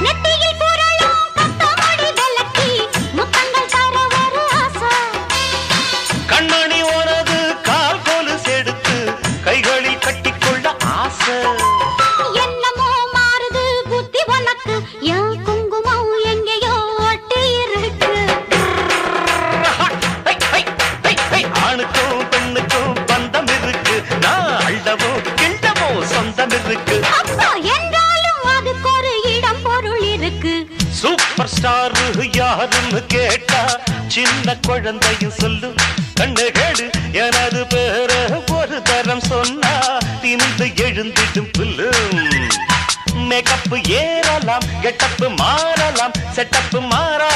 நெத்தியில் புரளும் பத்தமடி விளக்கி முத்தங்கள் தர ஒரு ஆசை. கண்மணி உனது கால் கொலுசு எடுத்து கைகளில் கட்டிக்கொள்ள ஆசை. என்னமோ மாறுது புத்தி உனக்கு, என் குங்குமம் எங்கேயோ ஒட்டி இருக்கு. ஆணுக்கும் பெண்ணுக்கும் பந்தம் இருக்கு, நான் அள்ளவோ கிண்டவோ சொந்தம் இருக்கு. அப்பா என்றாலும் அதுக்கு ஒரு இடம் பொருள் இருக்கு. சூப்பர் ஸ்டார் யாருன்னு கேட்டா சின்ன குழந்தையும் சொல்லு. கண்ணு கேடு எனது பேர ஒரு தரம் சொன்னா திமிந்து எழுந்திடும் புல்லு. மேக்கப் ஏறலாம், கெட்டப்பு மாறலாம், செட்டப்பு மாறா